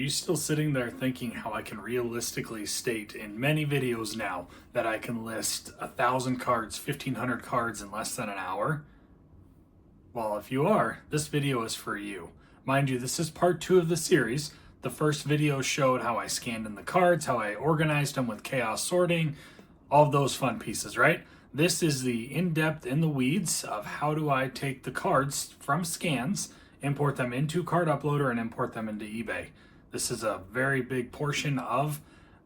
you still sitting there thinking how I can realistically state in many videos now that I can list 1,000 cards, 1,500 cards in less than an hour? Well, if you are, this video is for you. Mind you, this is part 2 of the series. The first video showed how I scanned in the cards, how I organized them with chaos sorting, all of those fun pieces, right? This is the in-depth, in the weeds of how do I take the cards from scans, import them into Card Uploader, and import them into eBay. This is a very big portion of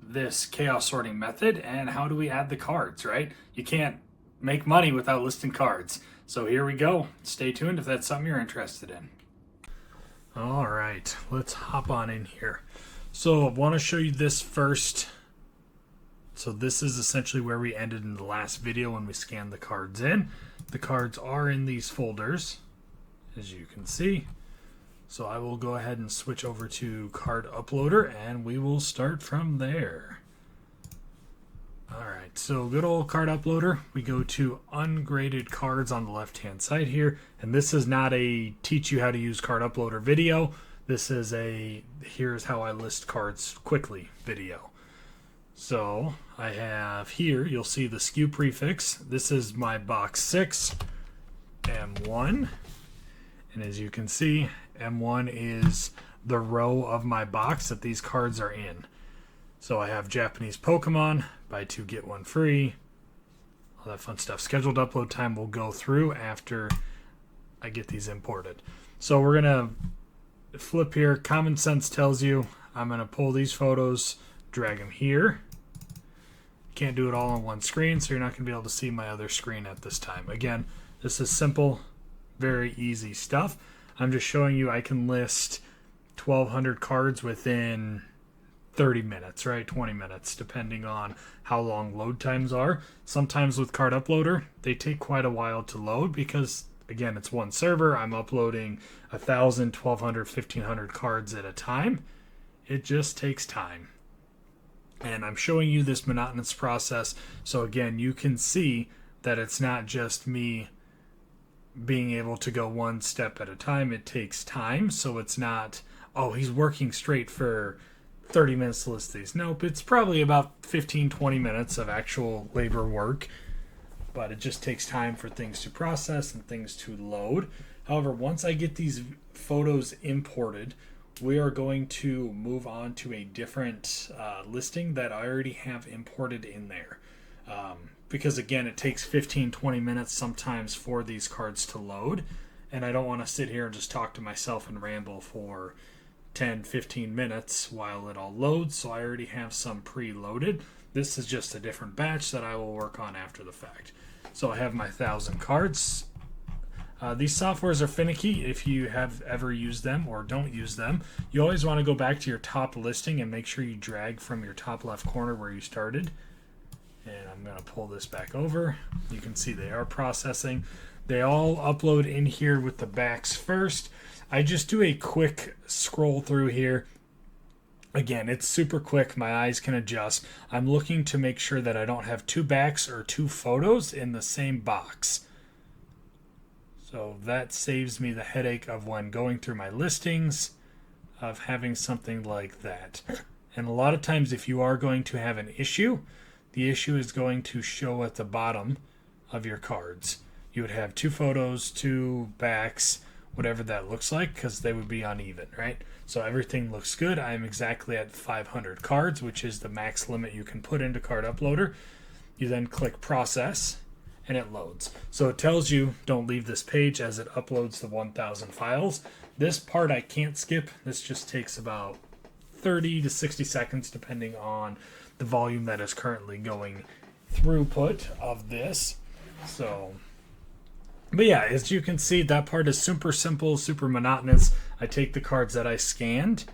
this chaos sorting method, and how do we add the cards, right? You can't make money without listing cards. So here we go. Stay tuned if that's something you're interested in. All right, let's hop on in here. So I want to show you this first. So this is essentially where we ended in the last video when we scanned the cards in. The cards are in these folders, as you can see. So I will go ahead and switch over to Card Uploader and we will start from there. Alright, so good old Card Uploader. We go to ungraded cards on the left hand side here. And this is not a teach you how to use Card Uploader video. This is a here's how I list cards quickly video. So I have here, you'll see the SKU prefix. This is my box 6, M1. And as you can see, M1 is the row of my box that these cards are in. So I have Japanese Pokemon, buy 2 get 1 free, all that fun stuff. Scheduled upload time will go through after I get these imported. So we're going to flip here. Common sense tells you I'm going to pull these photos, drag them here. Can't do it all on one screen, so you're not going to be able to see my other screen at this time. Again, this is simple, very easy stuff. I'm just showing you I can list 1,200 cards within 30 minutes, right? 20 minutes, depending on how long load times are. Sometimes with Card Uploader, they take quite a while to load because, again, it's one server. I'm uploading 1,000, 1,200, 1,500 cards at a time. It just takes time. And I'm showing you this monotonous process. So again, you can see that it's not just me being able to go one step at a time. It takes time. So it's not, oh, he's working straight for 30 minutes to list these. Nope, it's probably about 15, 20 minutes of actual labor work. But it just takes time for things to process and things to load. However, once I get these photos imported, we are going to move on to a different listing that I already have imported in there. Because again, it takes 15-20 minutes sometimes for these cards to load. And I don't want to sit here and just talk to myself and ramble for 10-15 minutes while it all loads. So I already have some pre-loaded. This is just a different batch that I will work on after the fact. So I have my 1,000 cards. These softwares are finicky if you have ever used them or don't use them. You always want to go back to your top listing and make sure you drag from your top left corner where you started. And I'm going to pull this back over. You can see they are processing. They all upload in here with the backs first. I just do a quick scroll through here. Again, it's super quick. My eyes can adjust. I'm looking to make sure that I don't have 2 backs or 2 photos in the same box. So that saves me the headache of when going through my listings of having something like that. And a lot of times if you are going to have an issue, the issue is going to show at the bottom of your cards. You would have 2 photos, 2 backs, whatever that looks like, because they would be uneven, right? So everything looks good. I'm exactly at 500 cards, which is the max limit you can put into Card Uploader. You then click process and it loads. So it tells you don't leave this page as it uploads the 1,000 files. This part I can't skip. This just takes about 30 to 60 seconds depending on the volume that is currently going throughput of this. So, but yeah, as you can see, that part is super simple, super monotonous. I take the cards that I scanned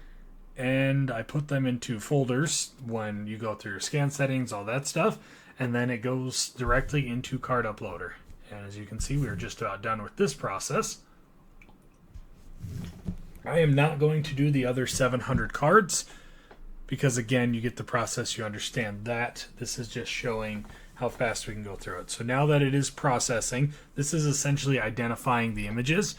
and I put them into folders when you go through your scan settings, all that stuff. And then it goes directly into Card Uploader. And as you can see, we're just about done with this process. I am not going to do the other 700 cards because, again, you get the process, you understand that. This is just showing how fast we can go through it. So now that it is processing, this is essentially identifying the images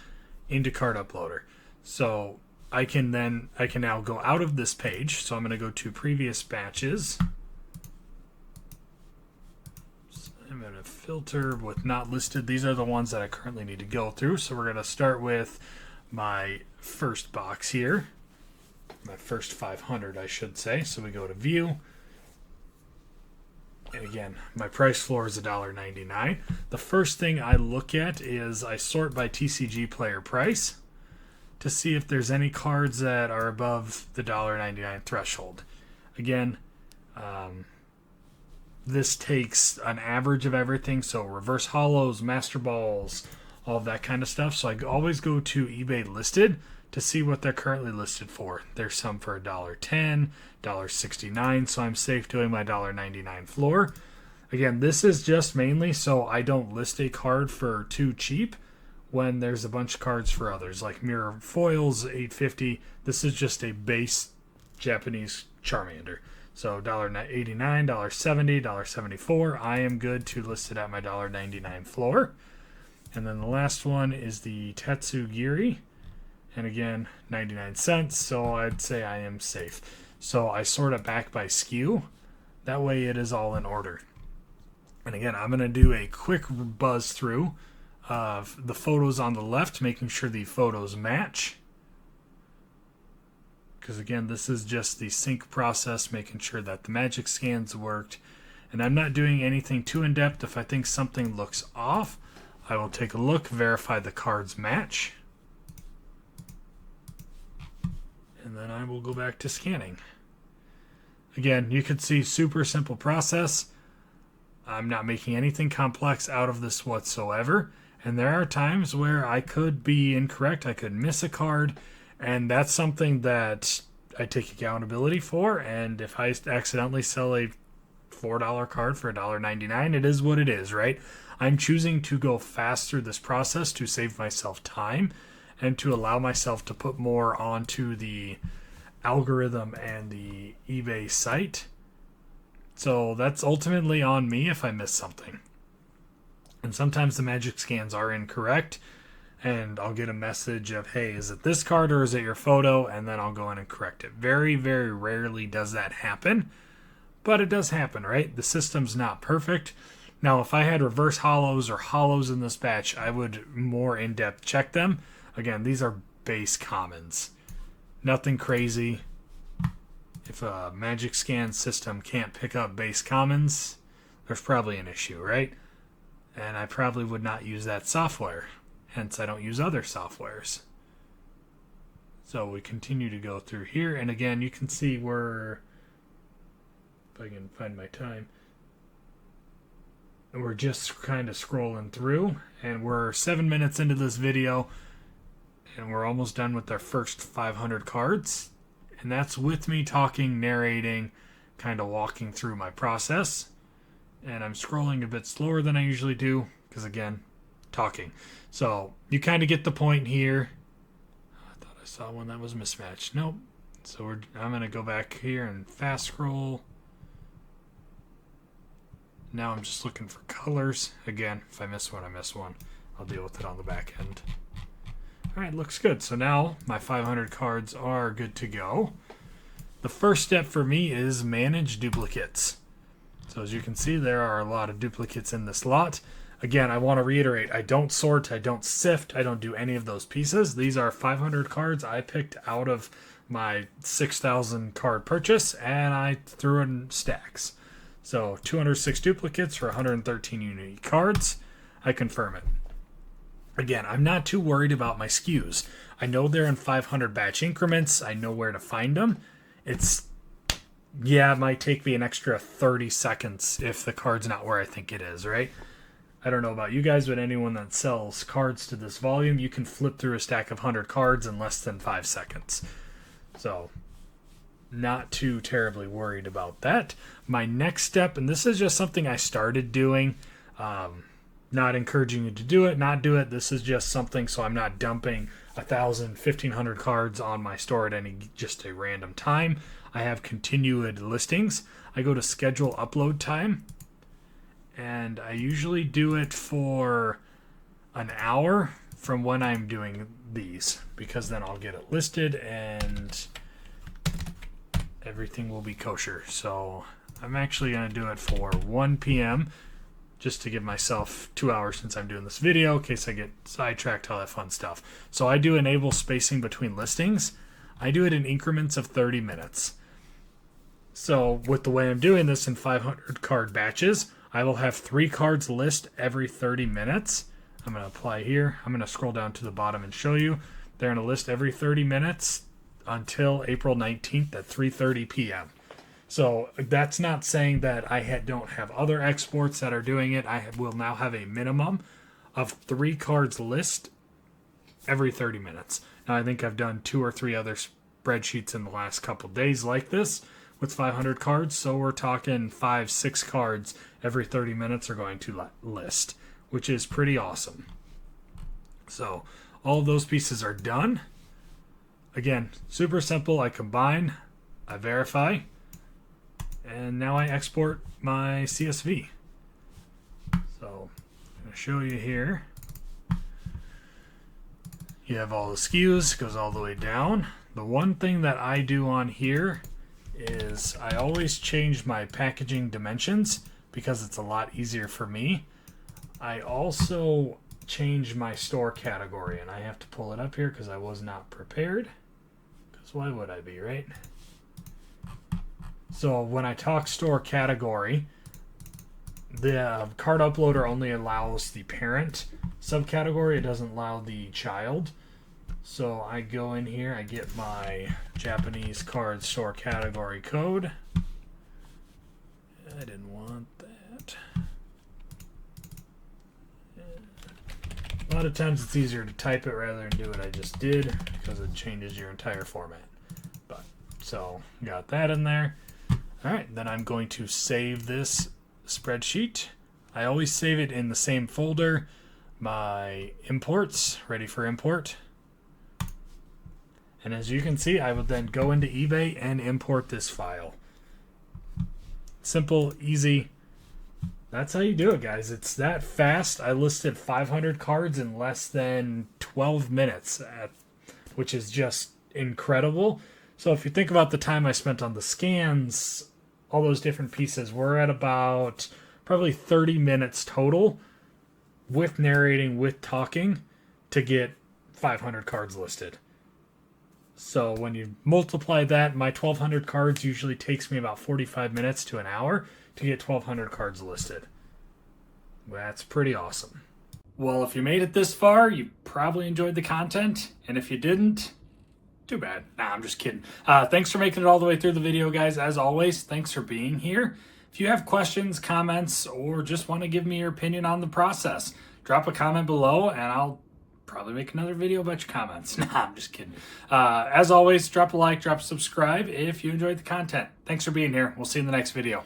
into Card Uploader. So I can now go out of this page. So I'm going to go to previous batches. So I'm going to filter with not listed. These are the ones that I currently need to go through. So we're going to start with my first box here. My first 500, I should say. So we go to view. And again, my price floor is $1.99. The first thing I look at is I sort by TCG player price to see if there's any cards that are above the $1.99 threshold. Again, this takes an average of everything, so reverse hollows, master balls, all of that kind of stuff. So I always go to eBay listed to see what they're currently listed for. There's some for $1.10, $1.69, so I'm safe doing my $1.99 floor. Again, this is just mainly so I don't list a card for too cheap when there's a bunch of cards for others, like Mirror Foils, $8.50. This is just a base Japanese Charmander. So $1.89, $1.70, $1.74. I am good to list it at my $1.99 floor. And then the last one is the Tatsugiri. And again, 99 cents, so I'd say I am safe. So I sort it back by SKU. That way it is all in order. And again, I'm going to do a quick buzz through of the photos on the left, making sure the photos match. Because again, this is just the sync process, making sure that the magic scans worked. And I'm not doing anything too in-depth. If I think something looks off, I will take a look, verify the cards match. And then I will go back to scanning. Again, you can see super simple process. I'm not making anything complex out of this whatsoever. And there are times where I could be incorrect. I could miss a card. And that's something that I take accountability for. And if I accidentally sell a $4 card for $1.99, it is what it is, right? I'm choosing to go fast through this process to save myself time and to allow myself to put more onto the algorithm and the eBay site. So that's ultimately on me if I miss something. And sometimes the magic scans are incorrect, and I'll get a message of, hey, is it this card or is it your photo? And then I'll go in and correct it. Very, very rarely does that happen, but it does happen, right? The system's not perfect. Now, if I had reverse hollows or hollows in this batch, I would more in-depth check them. Again, these are base commons. Nothing crazy. If a magic scan system can't pick up base commons, there's probably an issue, right? And I probably would not use that software. Hence, I don't use other softwares. So we continue to go through here. And again, you can see we're, if I can find my time, we're just kind of scrolling through. And we're 7 minutes into this video. And we're almost done with our first 500 cards. And that's with me talking, narrating, kind of walking through my process. And I'm scrolling a bit slower than I usually do, because again, talking. So you kind of get the point here. I thought I saw one that was mismatched. Nope. So I'm going to go back here and fast scroll. Now I'm just looking for colors. Again, if I miss one, I miss one. I'll deal with it on the back end. Alright, looks good. So now my 500 cards are good to go. The first step for me is manage duplicates. So as you can see, there are a lot of duplicates in this lot. Again, I want to reiterate, I don't sort, I don't sift, I don't do any of those pieces. These are 500 cards I picked out of my 6,000 card purchase, and I threw in stacks. So 206 duplicates for 113 unique cards. I confirm it. Again, I'm not too worried about my SKUs. I know they're in 500 batch increments. I know where to find them. It might take me an extra 30 seconds if the card's not where I think it is, right? I don't know about you guys, but anyone that sells cards to this volume, you can flip through a stack of 100 cards in less than 5 seconds. So, not too terribly worried about that. My next step, and this is just something I started doing, not encouraging you to do it, not do it. This is just something so I'm not dumping 1,000, 1,500 cards on my store at just a random time. I have continued listings. I go to schedule upload time, and I usually do it for an hour from when I'm doing these, because then I'll get it listed and everything will be kosher. So I'm actually going to do it for 1 p.m. just to give myself 2 hours since I'm doing this video in case I get sidetracked, all that fun stuff. So I do enable spacing between listings. I do it in increments of 30 minutes. So with the way I'm doing this in 500 card batches, I will have 3 cards list every 30 minutes. I'm going to apply here. I'm going to scroll down to the bottom and show you. They're going to list every 30 minutes until April 19th at 3:30 p.m. So that's not saying that I don't have other exports that are doing it. I will now have a minimum of 3 cards list every 30 minutes. Now I think I've done 2 or 3 other spreadsheets in the last couple days like this with 500 cards. So we're talking 5-6 cards every 30 minutes are going to list, which is pretty awesome. So all of those pieces are done. Again, super simple. I combine, I verify, and now I export my CSV. So I'm going to show you here. You have all the SKUs, goes all the way down. The one thing that I do on here is I always change my packaging dimensions because it's a lot easier for me. I also change my store category, and I have to pull it up here because I was not prepared. Because why would I be, right? So when I talk store category, the card uploader only allows the parent subcategory. It doesn't allow the child. So I go in here, I get my Japanese card store category code. I didn't want that. A lot of times it's easier to type it rather than do what I just did because it changes your entire format. But so got that in there. All right, then I'm going to save this spreadsheet. I always save it in the same folder. My imports, ready for import. And as you can see, I would then go into eBay and import this file. Simple, easy. That's how you do it, guys. It's that fast. I listed 500 cards in less than 12 minutes, which is just incredible. So if you think about the time I spent on the scans, all those different pieces, we're at about probably 30 minutes total with narrating, with talking, to get 500 cards listed. So when you multiply that, my 1,200 cards usually takes me about 45 minutes to an hour to get 1,200 cards listed. That's pretty awesome. Well, if you made it this far, you probably enjoyed the content. And if you didn't, too bad. Nah, I'm just kidding. Thanks for making it all the way through the video, guys. As always, thanks for being here. If you have questions, comments, or just want to give me your opinion on the process, drop a comment below and I'll probably make another video about your comments. Nah, I'm just kidding. As always, drop a like, drop a subscribe if you enjoyed the content. Thanks for being here. We'll see you in the next video.